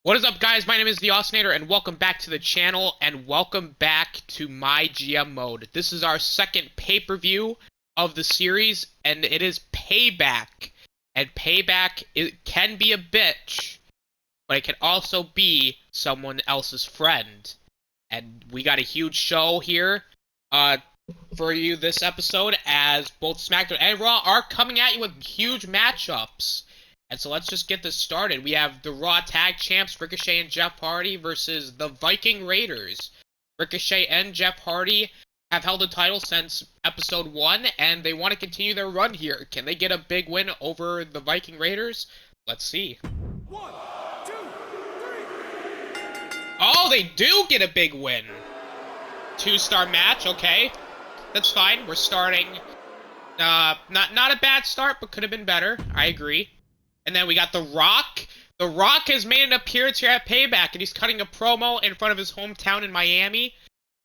What is up, guys? My name is the Austinator, and welcome back to the channel, and welcome back to MyGM mode. This is our second pay-per-view of the series, and it is Payback. And Payback, it can be a bitch, but it can also be someone else's friend. And we got a huge show here for you this episode, as both Smackdown and Raw are coming at you with huge matchups. And so let's just get this started. We have the Raw Tag Champs, Ricochet and Jeff Hardy, versus the Viking Raiders. Ricochet and Jeff Hardy have held the title since episode 1, and they want to continue their run here. Can they get a big win over the Viking Raiders? Let's see. 1, 2, 3. Oh, they do get a big win. 2-star match, okay. That's fine. We're starting. Not a bad start, but could have been better. I agree. And then we got The Rock. The Rock has made an appearance here at Payback, and he's cutting a promo in front of his hometown in Miami.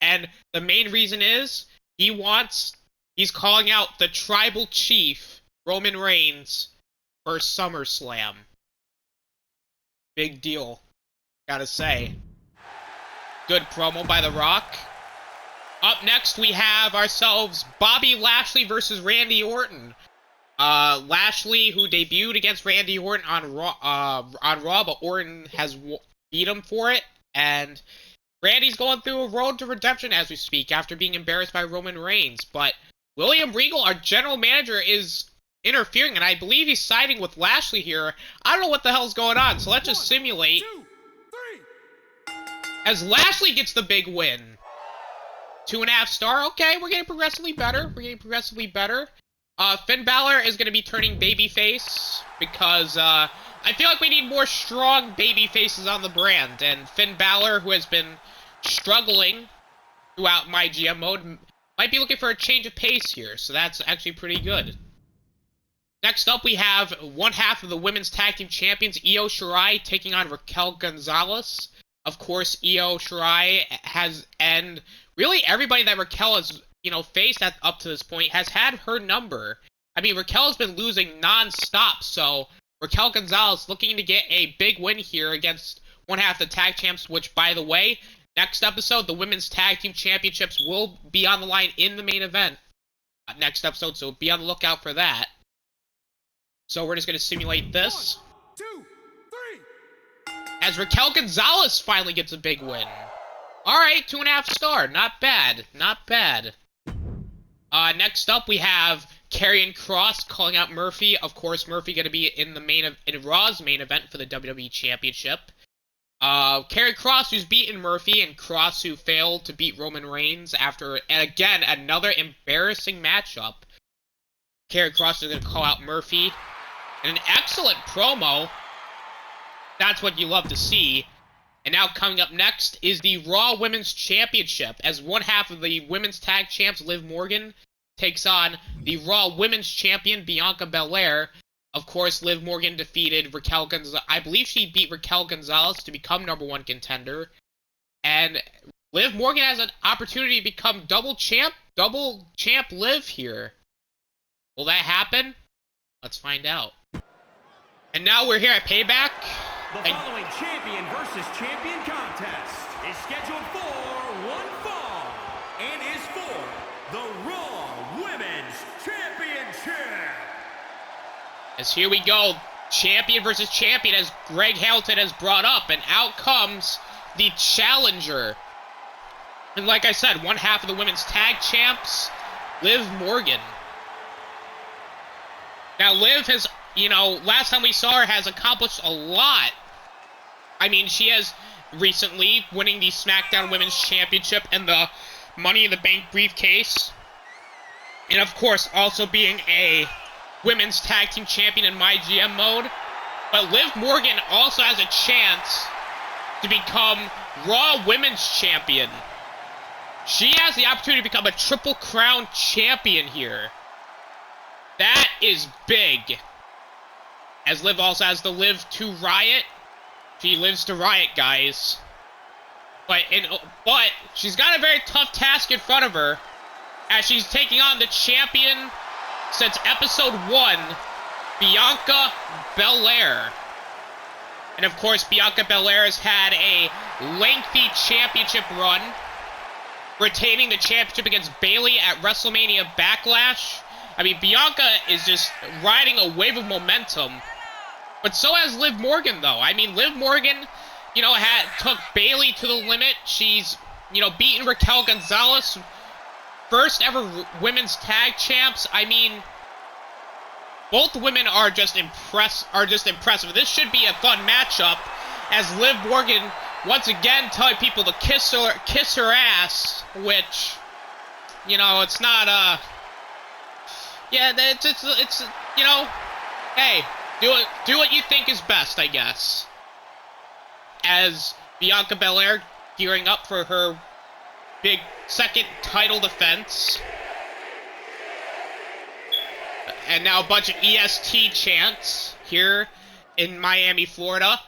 And the main reason is he's calling out the Tribal Chief, Roman Reigns, for SummerSlam. Big deal, gotta say. Good promo by The Rock. Up next, we have ourselves Bobby Lashley versus Randy Orton. Lashley, who debuted against Randy Orton on Raw, but Orton has beat him for it, and Randy's going through a road to redemption as we speak after being embarrassed by Roman Reigns. But William Regal, our general manager, is interfering, and I believe he's siding with Lashley here. I don't know what the hell's going on, so let's just simulate. 1, 2, 3. As Lashley gets the big win. 2.5 star. Okay, we're getting progressively better. Finn Balor is going to be turning babyface because I feel like we need more strong babyfaces on the brand. And Finn Balor, who has been struggling throughout MyGM mode, might be looking for a change of pace here. So that's actually pretty good. Next up, we have one half of the Women's Tag Team Champions, Io Shirai, taking on Raquel Gonzalez. Of course, Io Shirai and really everybody that Raquel has faced up to this point has had her number. I mean, Raquel's been losing non-stop, so Raquel Gonzalez looking to get a big win here against one half of the tag champs, which, by the way, next episode, the Women's Tag Team Championships will be on the line in the main event next episode, so be on the lookout for that. So we're just going to simulate this. 1, 2, 3. As Raquel Gonzalez finally gets a big win. Alright, 2.5 star. Not bad. Next up, we have Karrion Kross calling out Murphy. Of course, Murphy going to be in Raw's main event for the WWE Championship. Karrion Kross, who's beaten Murphy, and Kross, who failed to beat Roman Reigns after, and again, another embarrassing matchup. Karrion Kross is going to call out Murphy. And an excellent promo. That's what you love to see. And now coming up next is the Raw Women's Championship, as one half of the Women's Tag Champs, Liv Morgan, takes on the Raw Women's Champion, Bianca Belair. Of course, Liv Morgan defeated Raquel Gonzalez. I believe she beat Raquel Gonzalez to become #1 contender. And Liv Morgan has an opportunity to become double champ Liv here. Will that happen? Let's find out. And now we're here at Payback. The following champion versus champion contest is scheduled for one fall and is for the Raw Women's Championship. As here we go, champion versus champion, as Greg Hamilton has brought up, and out comes the challenger. And like I said, one half of the Women's Tag Champs, Liv Morgan. Now Liv has, last time we saw her, has accomplished a lot. I mean, she has recently winning the Smackdown Women's Championship and the Money in the Bank briefcase. And of course, also being a Women's Tag Team Champion in MyGM mode. But Liv Morgan also has a chance to become Raw Women's Champion. She has the opportunity to become a Triple Crown Champion here. That is big. As Liv also has the Live to Riot. She lives to riot, guys. But she's got a very tough task in front of her, as she's taking on the champion since episode 1, Bianca Belair. And of course, Bianca Belair has had a lengthy championship run, retaining the championship against Bayley at WrestleMania Backlash. I mean, Bianca is just riding a wave of momentum. But so has Liv Morgan, though. I mean, Liv Morgan, you know, took Bayley to the limit. She's, you know, beaten Raquel Gonzalez, first ever women's tag champs. I mean, both women are just impressive. This should be a fun matchup, as Liv Morgan once again telling people to kiss her ass, which, you know, it's not yeah, it's you know, hey, do what you think is best, I guess. As Bianca Belair gearing up for her big second title defense. And now a bunch of EST chants here in Miami, Florida.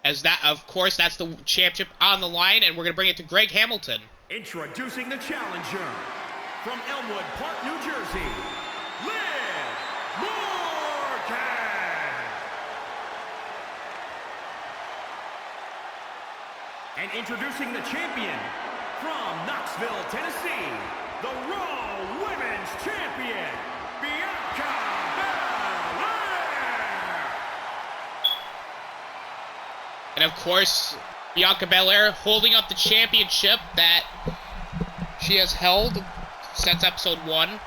As that, of course, that's the championship on the line, and we're going to bring it to Greg Hamilton. Introducing the challenger from Elmwood Park, New Jersey, Liv Morgan. And introducing the champion from Knoxville, Tennessee, the Raw Women's Champion, Bianca Belair. And of course, Bianca Belair holding up the championship that she has held since episode 1.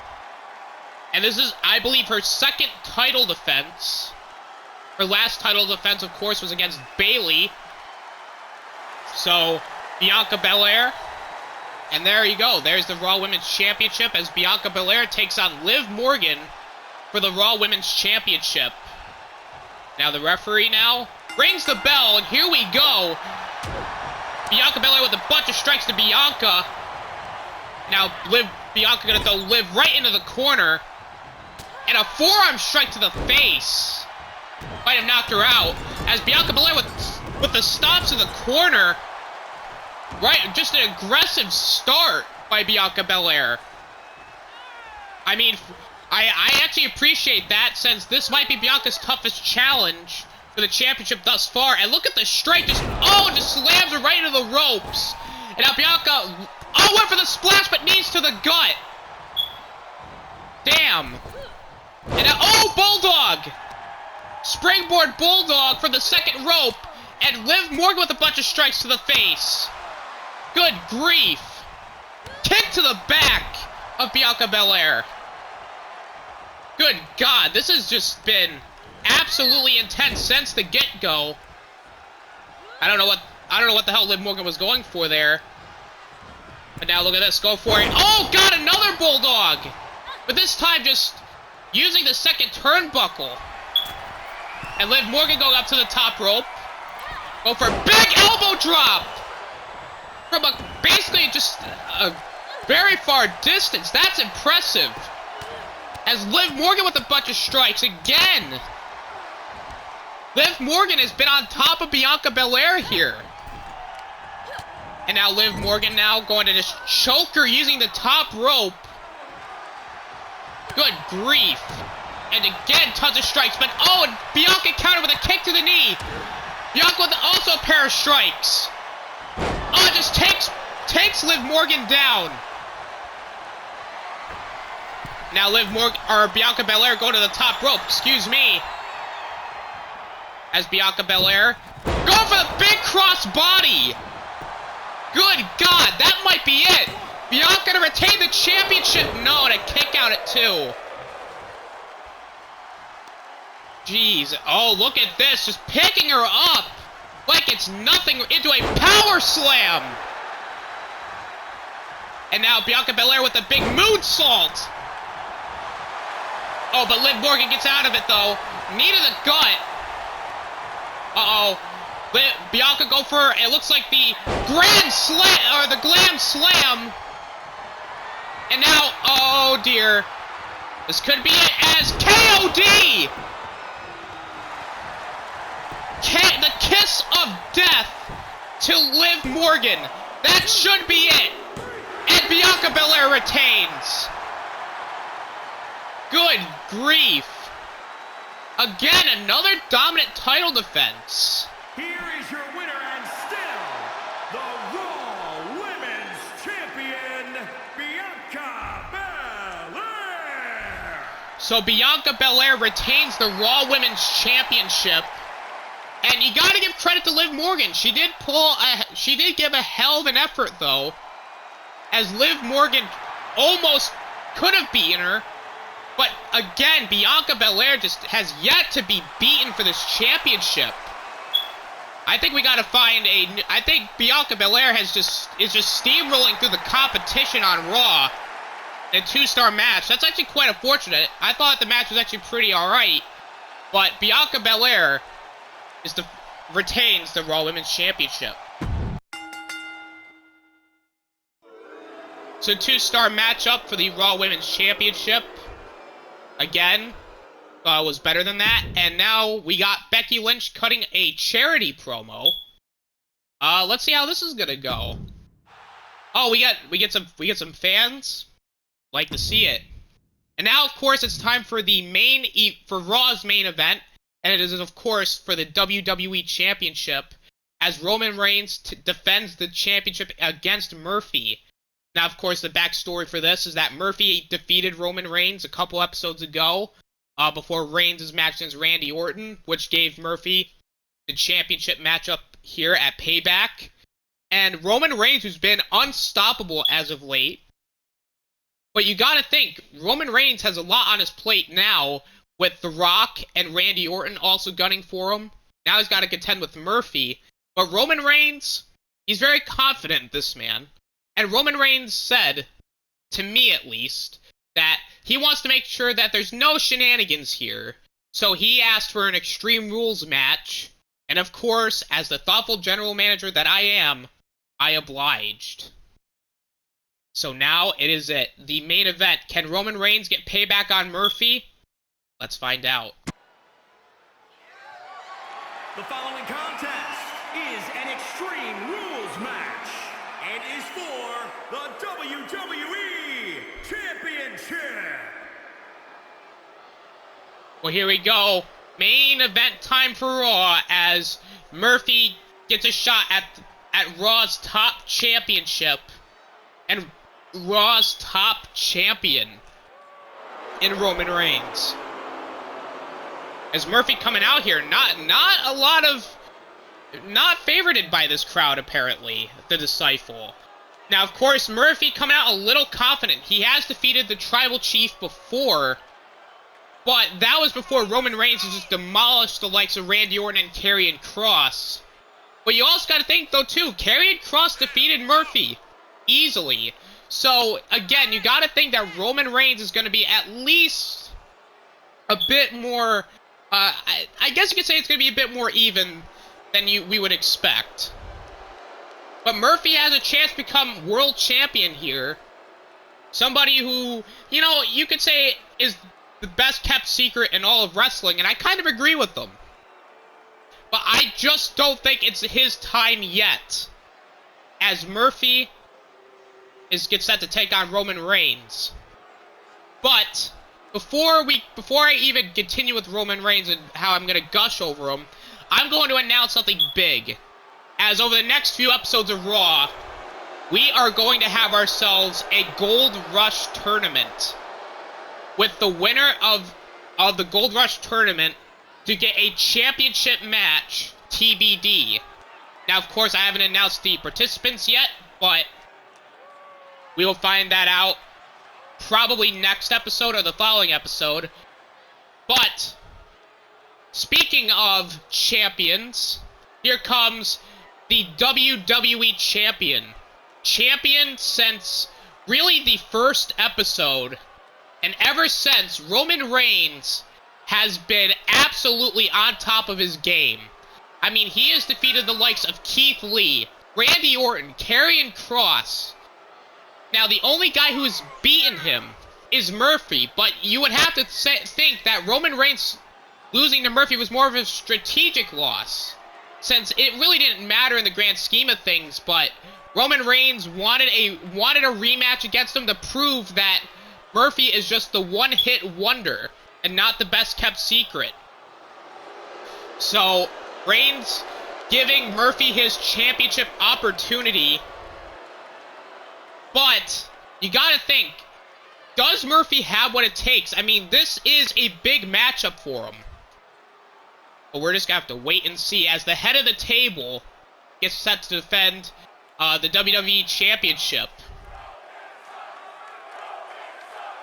And this is, I believe, her second title defense. Her last title defense, of course, was against Bayley. So, Bianca Belair. And there you go. There's the Raw Women's Championship as Bianca Belair takes on Liv Morgan for the Raw Women's Championship. Now the referee now rings the bell, and here we go. Bianca Belair with a bunch of strikes to Bianca. Now Bianca gonna throw Liv right into the corner. And a forearm strike to the face. Might have knocked her out. As Bianca Belair with the stomps in the corner. Right, just an aggressive start by Bianca Belair. I mean, I actually appreciate that, since this might be Bianca's toughest challenge for the championship thus far. And look at the strike, just slams her right into the ropes. And now Bianca, went for the splash, but knees to the gut. Damn. And now, Bulldog! Springboard Bulldog from the second rope, and Liv Morgan with a bunch of strikes to the face. Good grief. Kick to the back of Bianca Belair. Good God, this has just been absolutely intense since the get-go. I don't know what the hell Liv Morgan was going for there. But now look at this, go for it. Oh God, another Bulldog! But this time just using the second turnbuckle. And Liv Morgan going up to the top rope. Go for a big elbow drop! From basically just a very far distance. That's impressive. As Liv Morgan with a bunch of strikes again. Liv Morgan has been on top of Bianca Belair here. And now Liv Morgan now going to just choke her using the top rope. Good grief. And again, tons of strikes. But and Bianca countered with a kick to the knee. Bianca with also a pair of strikes. It just takes Liv Morgan down. Now Bianca Belair going to the top rope, excuse me. As Bianca Belair going for the big cross body. Good God, that might be it. Bianca to retain the championship. No, and a kick out at 2. Jeez, look at this, just picking her up. Like it's nothing, into a power slam! And now Bianca Belair with a big moonsault! But Liv Morgan gets out of it though. Knee to the gut. Bianca go for, it looks like the grand slam, or the glam slam. And now, oh dear. This could be it as KOD! The kiss of death to Liv Morgan. That should be it. And Bianca Belair retains. Good grief. Again, another dominant title defense. Here is your winner and still the Raw Women's Champion, Bianca Belair. So Bianca Belair retains the Raw Women's Championship. And you gotta give credit to Liv Morgan. She did give a hell of an effort, though. As Liv Morgan almost could have beaten her. But again, Bianca Belair just has yet to be beaten for this championship. I think we gotta find I think Bianca Belair is just steamrolling through the competition on Raw. In a 2-star match. That's actually quite unfortunate. I thought the match was actually pretty alright. But Bianca Belair retains the Raw Women's Championship. So 2-star matchup for the Raw Women's Championship. Again, was better than that. And now we got Becky Lynch cutting a charity promo. Let's see how this is gonna go. Oh, we get some fans. Like to see it. And now, of course, it's time for the Raw's main event. And it is, of course, for the WWE Championship, as Roman Reigns defends the championship against Murphy. Now, of course, the backstory for this is that Murphy defeated Roman Reigns a couple episodes ago, before Reigns' match against Randy Orton, which gave Murphy the championship matchup here at Payback. And Roman Reigns, who's been unstoppable as of late. But you gotta think, Roman Reigns has a lot on his plate now, with The Rock and Randy Orton also gunning for him. Now he's got to contend with Murphy. But Roman Reigns, he's very confident, this man. And Roman Reigns said, to me at least, that he wants to make sure that there's no shenanigans here. So he asked for an Extreme Rules match. And of course, as the thoughtful general manager that I am, I obliged. So now it is the main event. Can Roman Reigns get payback on Murphy? Let's find out. The following contest is an Extreme Rules match and is for the WWE Championship. Well, here we go. Main event time for Raw as Murphy gets a shot at Raw's top championship and Raw's top champion in Roman Reigns. As Murphy coming out here, not favorited by this crowd, apparently, the Disciple. Now, of course, Murphy coming out a little confident. He has defeated the Tribal Chief before, but that was before Roman Reigns has just demolished the likes of Randy Orton and Karrion Kross. But you also gotta think, though, too, Karrion Kross defeated Murphy easily. So, again, you gotta think that Roman Reigns is gonna be at least a bit more... I guess you could say it's going to be a bit more even than we would expect. But Murphy has a chance to become world champion here. Somebody who, you could say is the best kept secret in all of wrestling, and I kind of agree with them. But I just don't think it's his time yet. As Murphy gets set to take on Roman Reigns. But... Before I even continue with Roman Reigns and how I'm going to gush over him, I'm going to announce something big. As over the next few episodes of Raw, we are going to have ourselves a Gold Rush tournament. With the winner of the Gold Rush tournament to get a championship match, TBD. Now, of course, I haven't announced the participants yet, but we will find that out. Probably next episode or the following episode. But, speaking of champions, here comes the WWE Champion. Champion since really the first episode. And ever since, Roman Reigns has been absolutely on top of his game. I mean, he has defeated the likes of Keith Lee, Randy Orton, Karrion Kross. Now, the only guy who has beaten him is Murphy, but you would have to think that Roman Reigns losing to Murphy was more of a strategic loss, since it really didn't matter in the grand scheme of things, but Roman Reigns wanted a rematch against him to prove that Murphy is just the one-hit wonder and not the best-kept secret. So, Reigns giving Murphy his championship opportunity. But, you gotta think, does Murphy have what it takes? I mean, this is a big matchup for him. But we're just gonna have to wait and see as the head of the table gets set to defend the WWE Championship.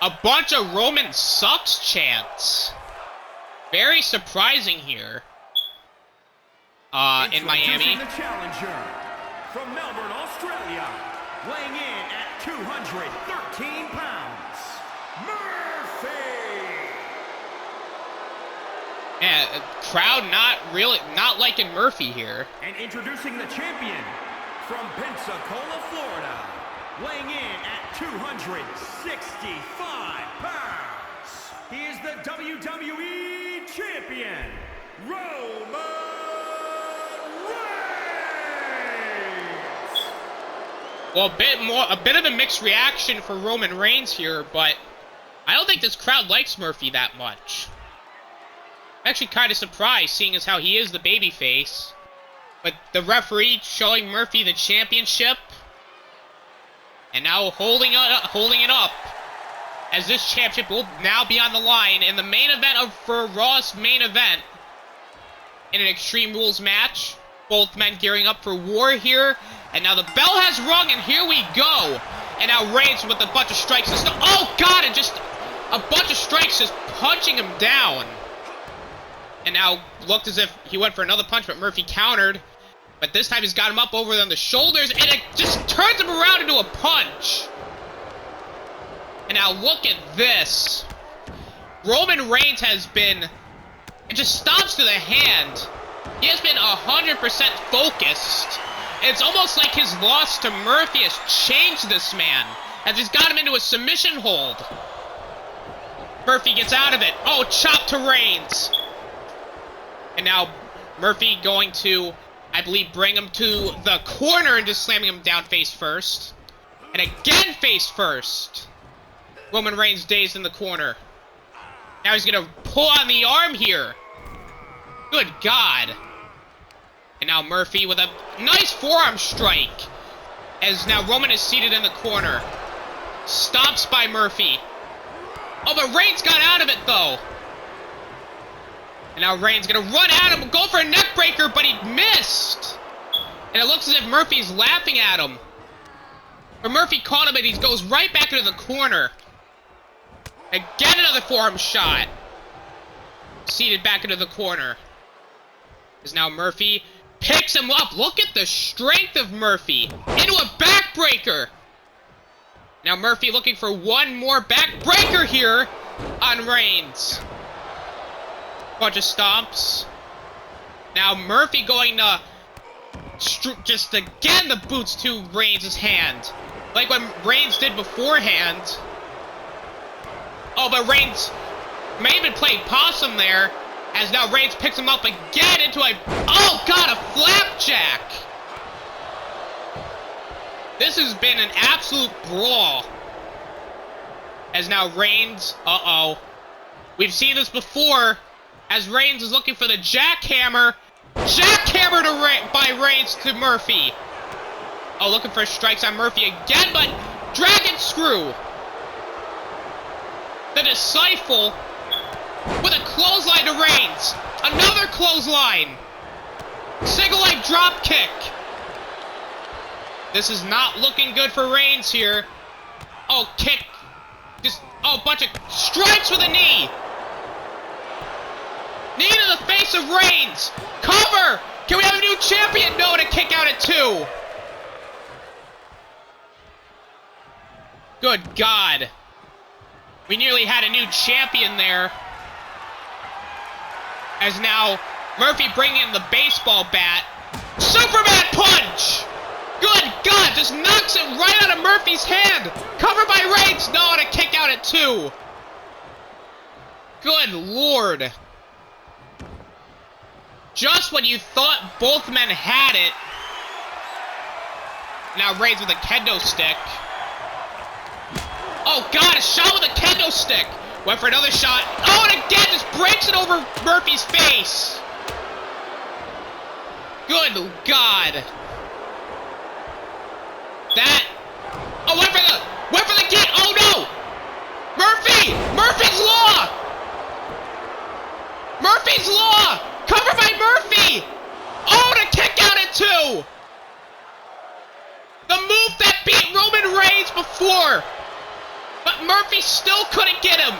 A bunch of Roman sucks chants. Very surprising here. In Miami. The challenger from Melbourne, Australia, weighing in at 213 pounds, Murphy. Yeah, crowd not liking Murphy here. And introducing the champion from Pensacola, Florida, weighing in at 265 pounds. He is the WWE champion, Roman Reigns. Well, a bit of a mixed reaction for Roman Reigns here, but I don't think this crowd likes Murphy that much. I'm actually kind of surprised, seeing as how he is the babyface. But the referee showing Murphy the championship, and now holding it up, as this championship will now be on the line in the main event for Raw's main event in an Extreme Rules match. Both men gearing up for war here, and now the bell has rung, and here we go. And now Reigns with a bunch of strikes. Oh God! And just a bunch of strikes, just punching him down. And now looked as if he went for another punch, but Murphy countered. But this time he's got him up over on the shoulders, and it just turns him around into a punch. And now look at this. Roman Reigns has been... It just stomps to the hand. He has been 100% focused. It's almost like his loss to Murphy has changed this man, as he's got him into a submission hold. Murphy gets out of it. Oh, chop to Reigns. And now Murphy going to, I believe, bring him to the corner and just slamming him down face first. And again face first. Roman Reigns dazed in the corner. Now he's going to pull on the arm here. Good God. And now Murphy with a nice forearm strike. As now Roman is seated in the corner. Stomps by Murphy. Oh, but Reigns got out of it, though. And now Reigns gonna run at him, go for a neck breaker, but he missed. And it looks as if Murphy's laughing at him. But Murphy caught him, and he goes right back into the corner. Again, another forearm shot. Seated back into the corner. As now Murphy picks him up. Look at the strength of Murphy. Into a backbreaker. Now Murphy looking for one more backbreaker here on Reigns. Bunch of stomps. Now Murphy going to just again the boots to Reigns' hand. Like what Reigns did beforehand. Oh, but Reigns may have been playing possum there. As now Reigns picks him up again into a... Oh, God, a flapjack! This has been an absolute brawl. As now Reigns... Uh-oh. We've seen this before. As Reigns is looking for the jackhammer. Jackhammer by Reigns to Murphy. Oh, looking for strikes on Murphy again, but... Dragon screw! The Disciple... with a clothesline to Reigns. Another clothesline. Single leg drop kick. This is not looking good for Reigns here. Oh, kick. Just, oh, bunch of strikes with a knee. Knee to the face of Reigns. Cover. Can we have a new champion? No, to kick out at 2. Good God. We nearly had a new champion there. As now, Murphy bringing in the baseball bat. Superman punch! Good God, just knocks it right out of Murphy's hand. Covered by Reigns. No, and a kick out at 2. Good Lord. Just when you thought both men had it. Now Reigns with a kendo stick. Oh God, a shot with a kendo stick. Went for another shot. Oh, and again just breaks it over Murphy's face. Good God. That. Oh, went for the key. Oh no. Murphy. Murphy's Law. Murphy's Law. Cover by Murphy. Oh, to kick out at 2. The move that beat Roman Reigns before. But Murphy still couldn't get him.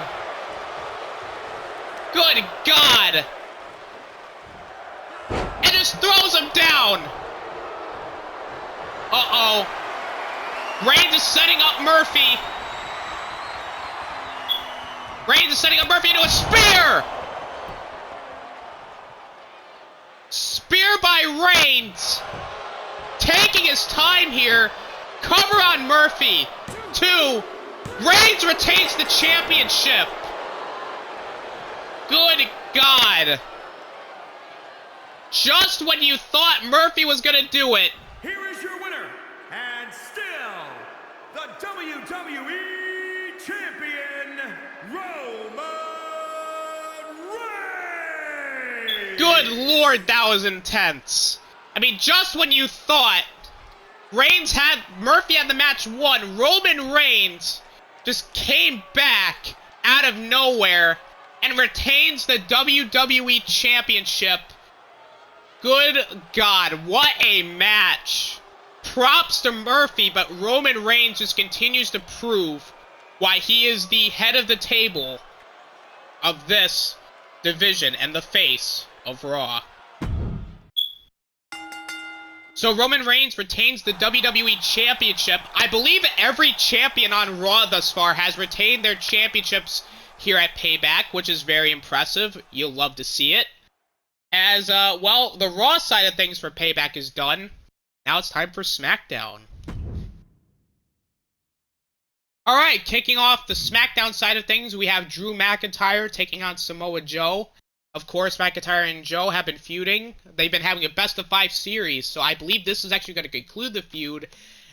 Good God. And just throws him down. Uh-oh. Reigns is setting up Murphy. Reigns is setting up Murphy into a spear. Spear by Reigns. Taking his time here. Cover on Murphy. 2. Reigns retains the championship. Good God. Just when you thought Murphy was gonna do it. Here is your winner, and still the WWE Champion, Roman Reigns. Good Lord, that was intense. I mean, just when you thought Murphy had the match won, Roman Reigns just came back out of nowhere and retains the WWE Championship. Good God, what a match. Props to Murphy, but Roman Reigns just continues to prove why he is the head of the table of this division and the face of Raw. So Roman Reigns retains the WWE Championship. I believe every champion on Raw thus far has retained their championships here at Payback, which is very impressive. You'll love to see it. As, well, the Raw side of things for Payback is done. Now it's time for Smackdown. Alright, kicking off the Smackdown side of things, we have Drew McIntyre taking on Samoa Joe. Of course, McIntyre and Joe have been feuding. They've been having a best-of-5 series, so I believe this is actually going to conclude the feud.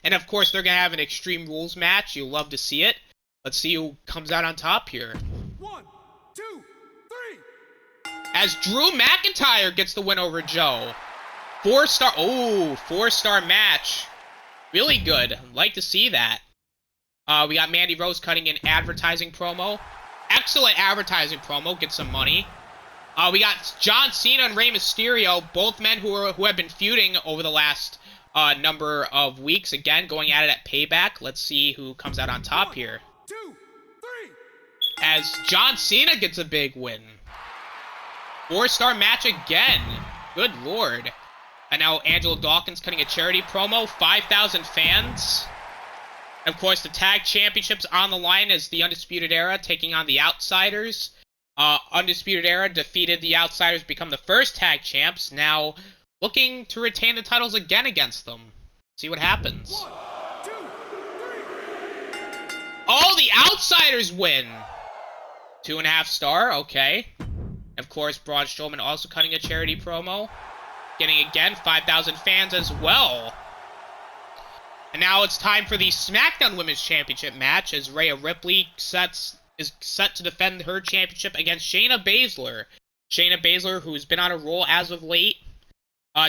And of course, they're going to have an Extreme Rules match. You'll love to see it. Let's see who comes out on top here. 1, 2, 3. As Drew McIntyre gets the win over Joe. 4-star match. Really good. Like to see that. We got Mandy Rose cutting an advertising promo. Excellent advertising promo. Get some money. We got John Cena and Rey Mysterio, both men who have been feuding over the last number of weeks. Again, going at it at Payback. Let's see who comes out on top here. 1, 2, 3. As John Cena gets a big win. 4-star match again. Good Lord. And now Angelo Dawkins cutting a charity promo. 5,000 fans. And of course, the tag championships on the line as the Undisputed Era taking on the Outsiders. Undisputed Era defeated the Outsiders, become the first tag champs. Now looking to retain the titles again against them. See what happens. 1, 2, 3. Oh, the Outsiders win. 2.5 star. Okay. Of course, Braun Strowman also cutting a charity promo. Getting, again, 5,000 fans as well. And now it's time for the SmackDown Women's Championship match as Rhea Ripley is set to defend her championship against Shayna Baszler. Shayna Baszler, who's been on a roll as of late,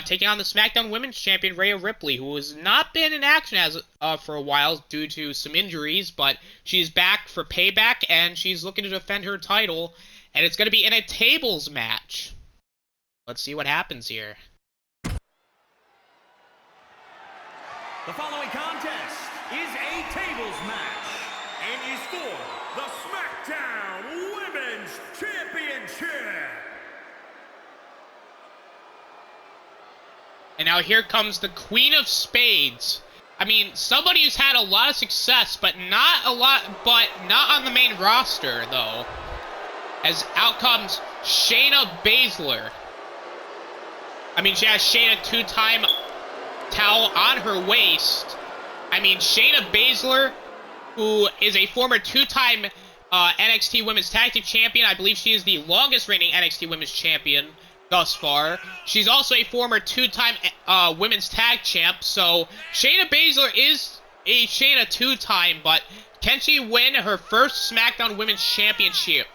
taking on the SmackDown Women's Champion Rhea Ripley, who has not been in action for a while due to some injuries, but she's back for Payback, and she's looking to defend her title. And it's going to be in a tables match. Let's see what happens here. The following contest is a tables match and is for the SmackDown Women's Championship. And now here comes the Queen of Spades. I mean, somebody who's had a lot of success, but not on the main roster, though. As out comes Shayna Baszler. I mean, she has Shayna two-time towel on her waist. I mean, Shayna Baszler, who is a former two-time NXT Women's Tag Team Champion. I believe she is the longest-reigning NXT Women's Champion thus far. She's also a former two-time Women's Tag Champ. So, Shayna Baszler is a Shayna two-time, but can she win her first SmackDown Women's Championship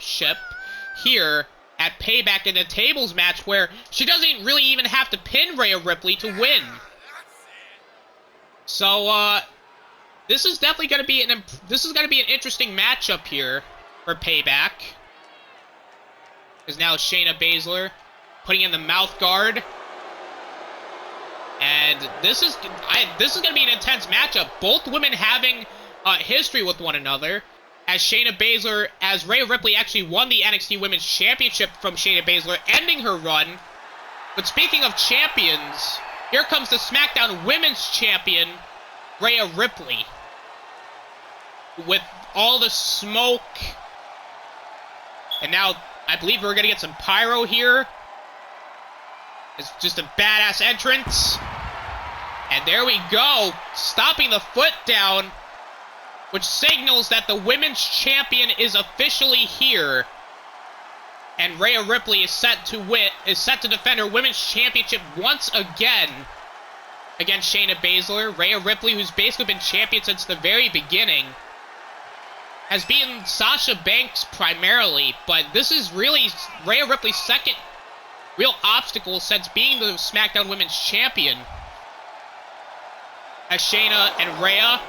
here at Payback in a tables match where she doesn't really even have to pin Rhea Ripley to win. So, this is definitely going to be an interesting matchup here for Payback. Because now Shayna Baszler putting in the mouth guard. And this is going to be an intense matchup. Both women having history with one another. As Rhea Ripley actually won the NXT Women's Championship from Shayna Baszler, ending her run. But speaking of champions, here comes the SmackDown Women's Champion, Rhea Ripley. With all the smoke. And now, I believe we're going to get some pyro here. It's just a badass entrance. And there we go, stopping the foot down, which signals that the women's champion is officially here. And Rhea Ripley is set to defend her women's championship once again against Shayna Baszler. Rhea Ripley, who's basically been champion since the very beginning, has beaten Sasha Banks primarily, but this is really Rhea Ripley's second real obstacle since being the SmackDown Women's Champion. As Shayna and Rhea,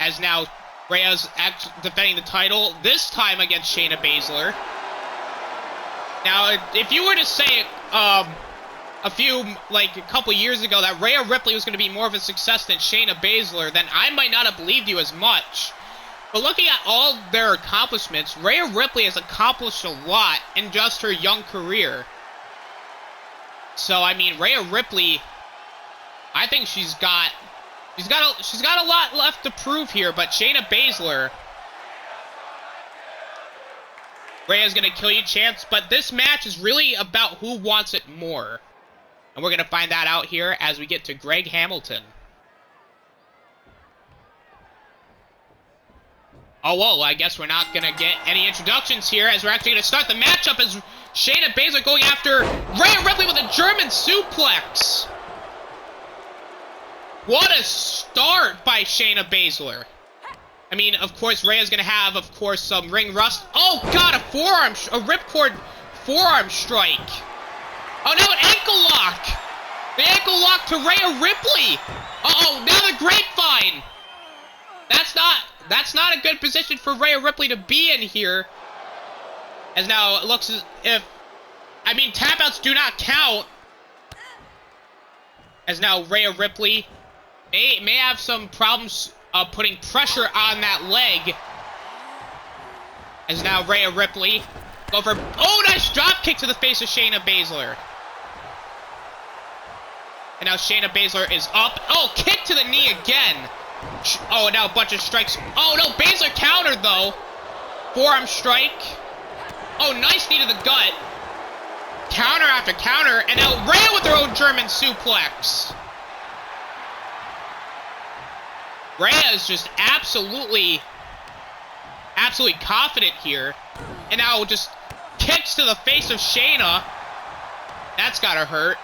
as now Rhea's defending the title, this time against Shayna Baszler. Now, if you were to say a couple years ago that Rhea Ripley was going to be more of a success than Shayna Baszler, then I might not have believed you as much. But looking at all their accomplishments, Rhea Ripley has accomplished a lot in just her young career. So, I mean, Rhea Ripley, I think she's got a lot left to prove here, but Shayna Baszler, Rhea's gonna kill you, chance, but this match is really about who wants it more. And we're gonna find that out here as we get to Greg Hamilton. Oh, whoa, I guess we're not gonna get any introductions here, as we're actually gonna start the matchup as Shayna Baszler going after Rhea Ripley with a German suplex. What a start by Shayna Baszler. I mean, of course, Rhea's gonna have, of course, some ring rust. Oh, God, a ripcord forearm strike. Oh, now an ankle lock. The ankle lock to Rhea Ripley. Uh-oh, now the grapevine. That's not a good position for Rhea Ripley to be in here. As now it looks as if, I mean, tap-outs do not count. As now Rhea Ripley may have some problems putting pressure on that leg. As now Rhea Ripley go for, oh, nice drop kick to the face of Shayna Baszler. And now Shayna Baszler is up. Oh, kick to the knee again. Oh, and now a bunch of strikes. Oh, no, Baszler countered, though. Forearm strike. Oh, nice knee to the gut. Counter after counter. And now Rhea with her own German suplex. Rhea is just absolutely confident here. And now just kicks to the face of Shayna. That's gotta hurt.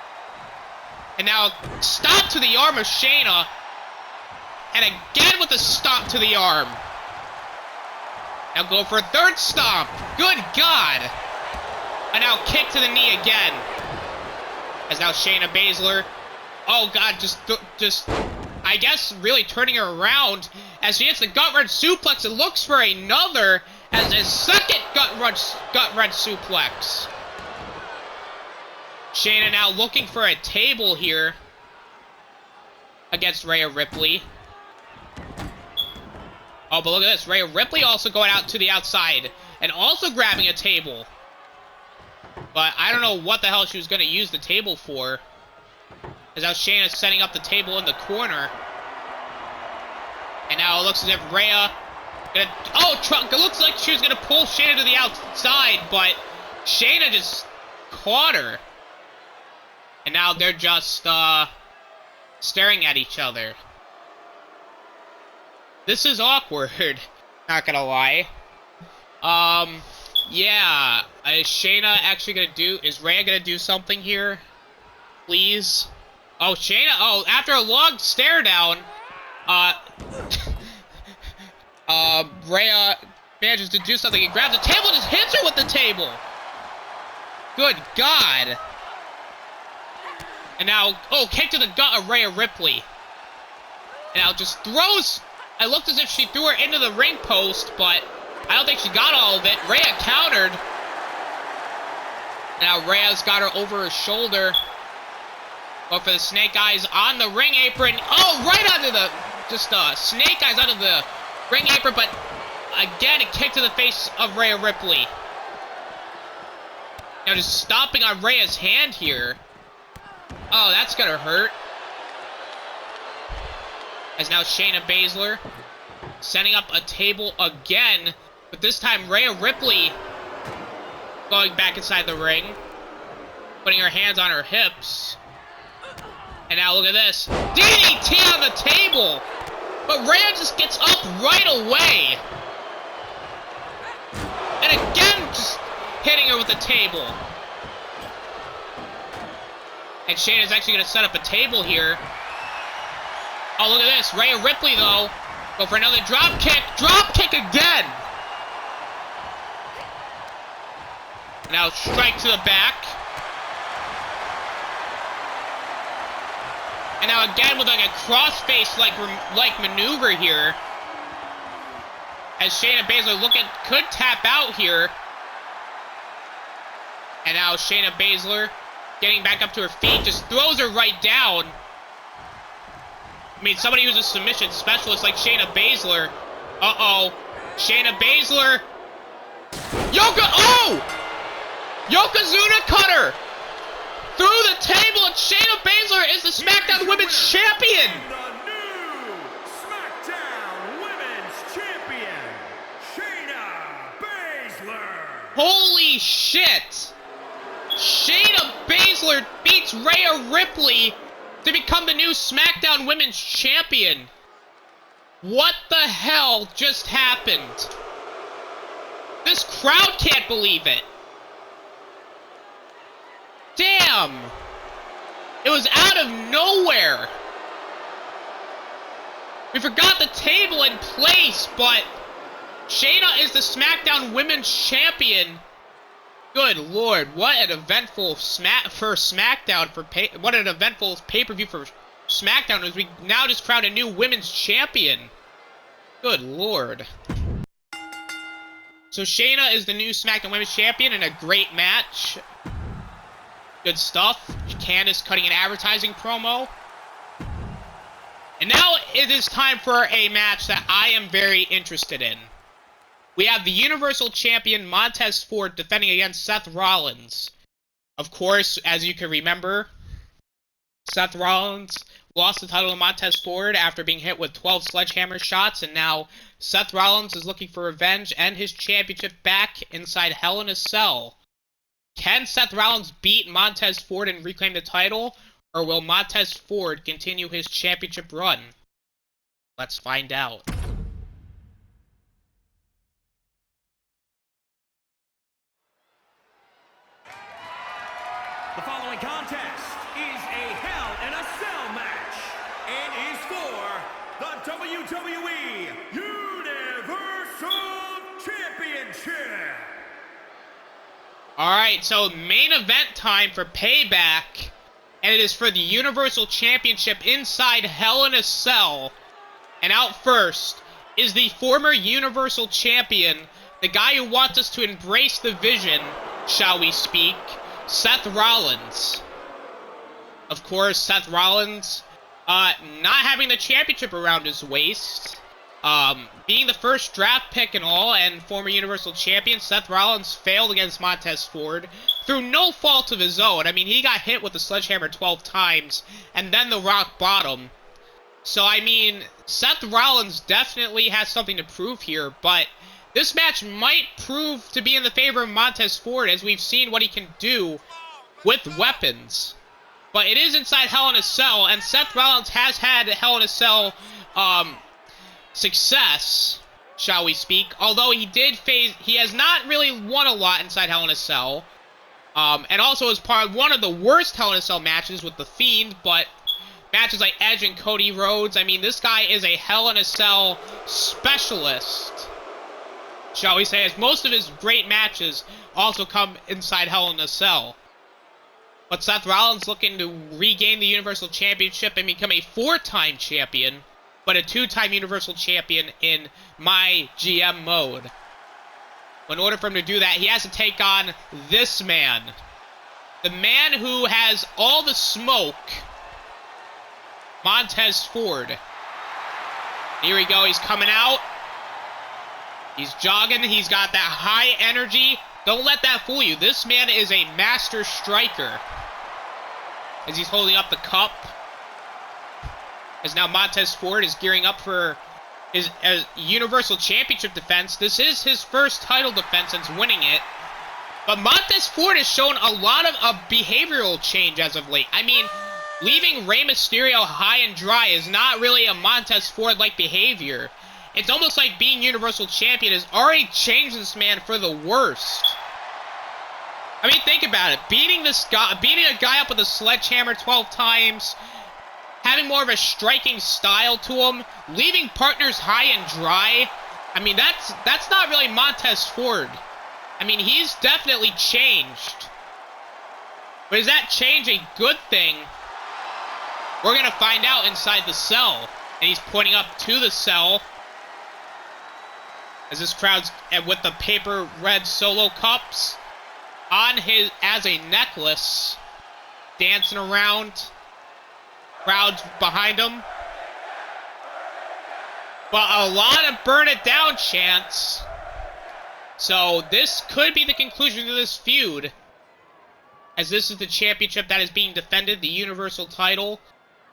And now stomp to the arm of Shayna. And again with a stomp to the arm. Now go for a third stomp. Good God. And now kick to the knee again. As now Shayna Baszler, oh God, just I guess really turning her around as she hits the gut-wrench suplex and looks for another as his second gut-wrench suplex. Shayna now looking for a table here against Rhea Ripley. Oh, but look at this. Rhea Ripley also going out to the outside and also grabbing a table. But I don't know what the hell she was going to use the table for. As now Shayna's setting up the table in the corner. And now it looks as if Rhea gonna, it looks like she was going to pull Shayna to the outside, but Shayna just caught her. And now they're just staring at each other. This is awkward, not gonna lie. Yeah, is Shayna actually gonna is Rhea gonna do something here? Please? Oh, Shayna, after a long stare down, Rhea manages to do something. He grabs the table and just hits her with the table. Good God. And now, oh, kick to the gut of Rhea Ripley. And now just throws, it looked as if she threw her into the ring post, but I don't think she got all of it. Rhea countered. Now Rhea's got her over her shoulder. But for the snake eyes on the ring apron. Oh, right under the, just snake eyes under the ring apron, but again, a kick to the face of Rhea Ripley. Now just stomping on Rhea's hand here. Oh, that's gonna hurt. As now Shayna Baszler setting up a table again, but this time Rhea Ripley going back inside the ring, putting her hands on her hips. And now look at this. DDT on the table! But Rhea just gets up right away. And again, just hitting her with the table. And Shayna's actually going to set up a table here. Oh, look at this. Rhea Ripley, though, go for another drop kick. Drop kick again! Now strike to the back. And now again with like a crossface like maneuver here. As Shayna Baszler could tap out here. And now Shayna Baszler getting back up to her feet, just throws her right down. I mean, somebody who's a submission specialist like Shayna Baszler. Uh-oh. Shayna Baszler. Yokozuna cutter! Through the table, and Shayna Baszler is the SmackDown Women's Champion! The new SmackDown Women's Champion, Shayna Baszler! Holy shit! Shayna Baszler beats Rhea Ripley to become the new SmackDown Women's Champion. What the hell just happened? This crowd can't believe it. Damn! It was out of nowhere. We forgot the table in place, but Shayna is the SmackDown Women's Champion. Good Lord, what an eventful SmackDown what an eventful pay-per-view for SmackDown as we now just crowned a new Women's Champion. Good Lord. So Shayna is the new SmackDown Women's Champion in a great match. Good stuff. Candice cutting an advertising promo. And now it is time for a match that I am very interested in. We have the Universal Champion Montez Ford defending against Seth Rollins. Of course, as you can remember, Seth Rollins lost the title to Montez Ford after being hit with 12 sledgehammer shots, and now Seth Rollins is looking for revenge and his championship back inside Hell in a Cell. Can Seth Rollins beat Montez Ford and reclaim the title, or will Montez Ford continue his championship run? Let's find out. The following contest is a Hell in a Cell match and is for the WWE Universal Championship. Alright, so main event time for Payback, and it is for the Universal Championship inside Hell in a Cell. And out first is the former Universal Champion, the guy who wants us to embrace the vision, shall we speak, Seth Rollins. Of course, Seth Rollins, not having the championship around his waist, being the first draft pick and all, and former Universal Champion, Seth Rollins failed against Montez Ford through no fault of his own. I mean, he got hit with the sledgehammer 12 times, and then the rock bottom. So, I mean, Seth Rollins definitely has something to prove here, but this match might prove to be in the favor of Montez Ford, as we've seen what he can do with weapons. But it is inside Hell in a Cell, and Seth Rollins has had Hell in a Cell, success, shall we speak. Although he has not really won a lot inside Hell in a Cell. And also as part of one of the worst Hell in a Cell matches with The Fiend, but matches like Edge and Cody Rhodes, I mean, this guy is a Hell in a Cell specialist. shall we say, as most of his great matches also come inside Hell in a Cell. But Seth Rollins looking to regain the Universal Championship and become a 4-time champion, but a 2-time Universal Champion in MyGM mode. In order for him to do that, he has to take on this man. The man who has all the smoke, Montez Ford. Here we go, he's coming out. He's jogging, he's got that high energy. Don't let that fool you. This man is a master striker. As he's holding up the cup. As now Montez Ford is gearing up for his Universal Championship defense. This is his first title defense since winning it. But Montez Ford has shown a lot of a behavioral change as of late. I mean, leaving Rey Mysterio high and dry is not really a Montez Ford-like behavior. It's almost like being Universal Champion has already changed this man for the worst. I mean, think about it. Beating a guy up with a sledgehammer 12 times, having more of a striking style to him, leaving partners high and dry. I mean, that's not really Montez Ford. I mean, he's definitely changed. But is that change a good thing? We're going to find out inside the cell. And he's pointing up to the cell. As this crowd's with the paper red solo cups on his as a necklace, dancing around. Crowds behind him. But a lot of burn it down chants. So this could be the conclusion to this feud. As this is the championship that is being defended, the Universal title.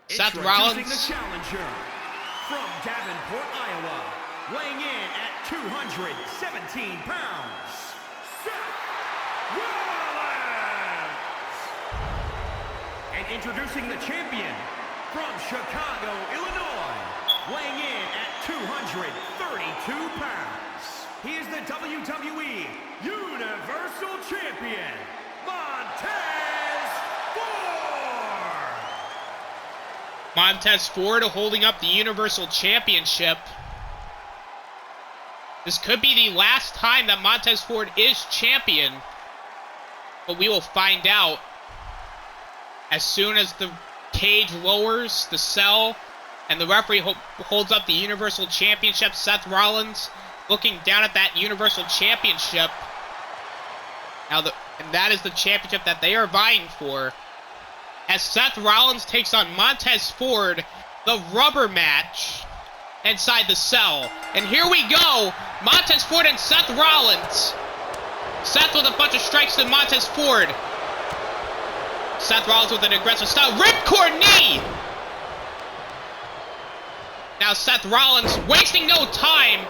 Seth Rollins. The challenger from Davenport, Iowa, weighing in at 217 pounds, Seth Rollins. And introducing the champion from Chicago, Illinois, weighing in at 232 pounds. He is the WWE Universal Champion, Montez Ford. Montez Ford holding up the Universal Championship. This could be the last time that Montez Ford is champion. But we will find out as soon as the cage lowers, the cell, and the referee holds up the Universal Championship. Seth Rollins looking down at that Universal Championship. And that is the championship that they are vying for. As Seth Rollins takes on Montez Ford, the rubber match inside the cell. And here we go, Montez Ford and Seth Rollins. Seth with a bunch of strikes to Montez Ford. Seth Rollins with an aggressive style. Ripcord knee! Now Seth Rollins wasting no time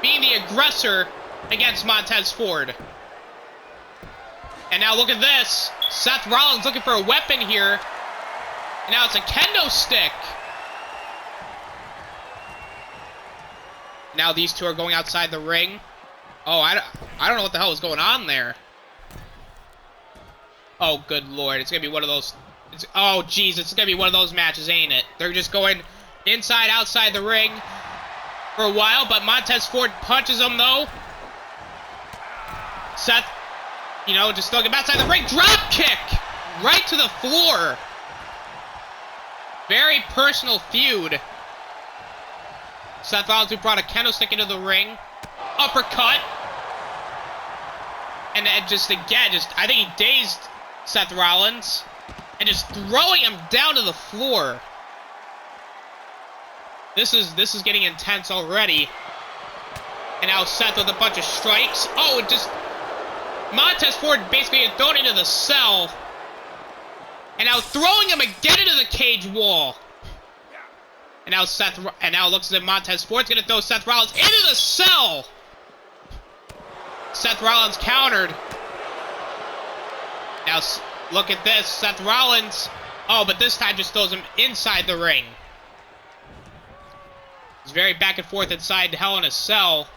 being the aggressor against Montez Ford. And now look at this. Seth Rollins looking for a weapon here. And now it's a kendo stick. Now these two are going outside the ring. Oh, I don't know what the hell is going on there. Oh, good lord. It's going to be one of those... oh, jeez. It's going to be one of those matches, ain't it? They're just going inside, outside the ring for a while. But Montez Ford punches him, though. Seth, you know, just looking outside the ring. Drop kick! Right to the floor. Very personal feud. Seth Rollins, who brought a kendo stick into the ring. Uppercut. And then just again, I think he dazed Seth Rollins. And just throwing him down to the floor. This is getting intense already. And now Seth with a bunch of strikes. Oh, Montez Ford basically thrown into the cell. And now throwing him again into the cage wall. And now it looks as if Montez Ford's gonna throw Seth Rollins into the cell. Seth Rollins countered. Now look at this, Seth Rollins. Oh, but this time just throws him inside the ring. It's very back and forth inside Hell in a Cell.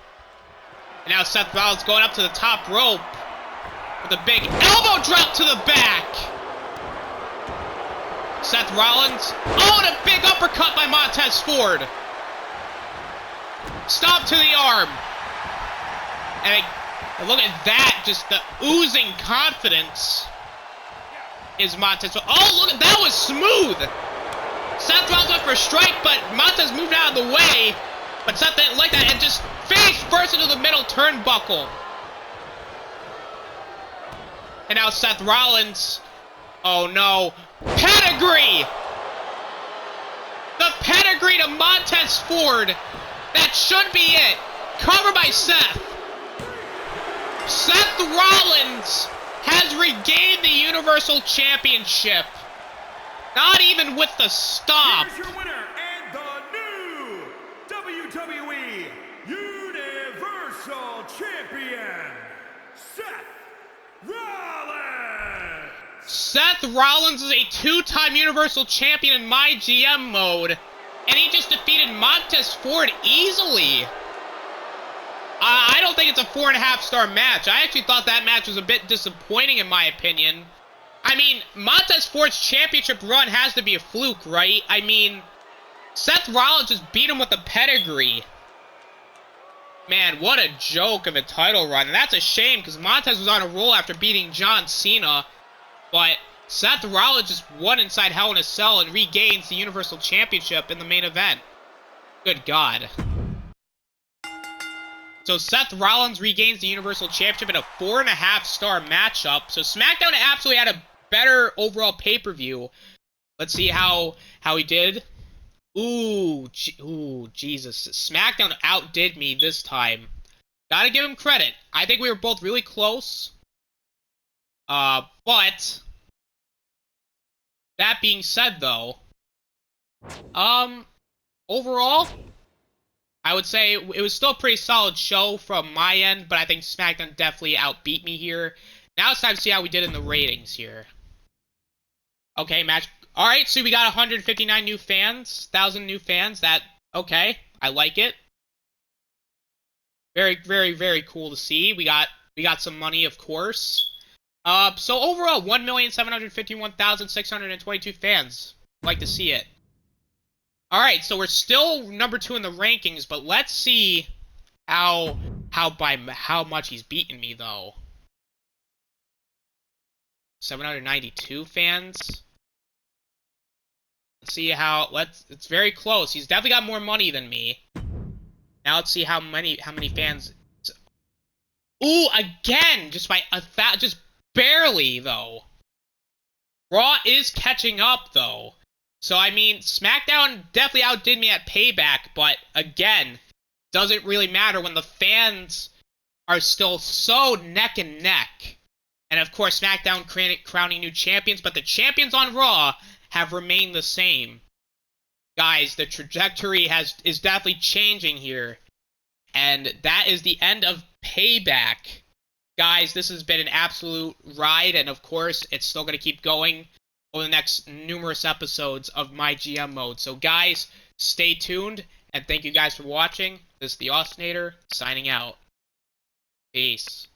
And now Seth Rollins going up to the top rope with a big elbow drop to the back. Seth Rollins. Oh, and a big uppercut by Montez Ford. Stomp to the arm. And look at that, just the oozing confidence is Montez. Oh, look, that was smooth. Seth Rollins went for a strike, but Montez moved out of the way. But Seth didn't like that and just face first into the middle turnbuckle. And now Seth Rollins. Oh no. Pedigree! The pedigree to Montez Ford. That should be it. Covered by Seth. Seth Rollins has regained the Universal Championship. Not even with the stop. Here's your winner and the new WWE Universal Champion, Seth Rollins. Seth Rollins is a two-time Universal Champion in MyGM mode, and he just defeated Montez Ford easily. I don't think it's a 4.5-star match. I actually thought that match was a bit disappointing in my opinion. I mean, Montez Ford's championship run has to be a fluke, right? I mean, Seth Rollins just beat him with a pedigree. Man, what a joke of a title run. And that's a shame, because Montez was on a roll after beating John Cena. But Seth Rollins just won inside Hell in a Cell and regains the Universal Championship in the main event. Good God. So Seth Rollins regains the Universal Championship in a 4.5-star matchup. So SmackDown absolutely had a better overall pay-per-view. Let's see how he did. Ooh, Jesus. SmackDown outdid me this time. Gotta give him credit. I think we were both really close. But that being said, though, overall, I would say it was still a pretty solid show from my end, but I think SmackDown definitely outbeat me here. Now it's time to see how we did in the ratings here. Okay, match. Alright, so we got 159 new fans, 1,000 new fans. Okay, I like it. Very, very, very cool to see. We got some money, of course. So overall, 1,751,622 fans. Like to see it. Alright, so we're still number 2 in the rankings, but let's see how much he's beaten me, though. 792 fans. Let's see how, it's very close. He's definitely got more money than me. Now let's see how many fans. Ooh, again, just barely, though. Raw is catching up, though. So, I mean, SmackDown definitely outdid me at Payback, but again, doesn't really matter when the fans are still so neck and neck. And of course, SmackDown crowning new champions, but the champions on Raw have remained the same. Guys, the trajectory is definitely changing here. And that is the end of Payback. Guys, this has been an absolute ride, and of course, it's still going to keep going over the next numerous episodes of MyGM mode. So guys, stay tuned, and thank you guys for watching. This is the Osinator, signing out. Peace.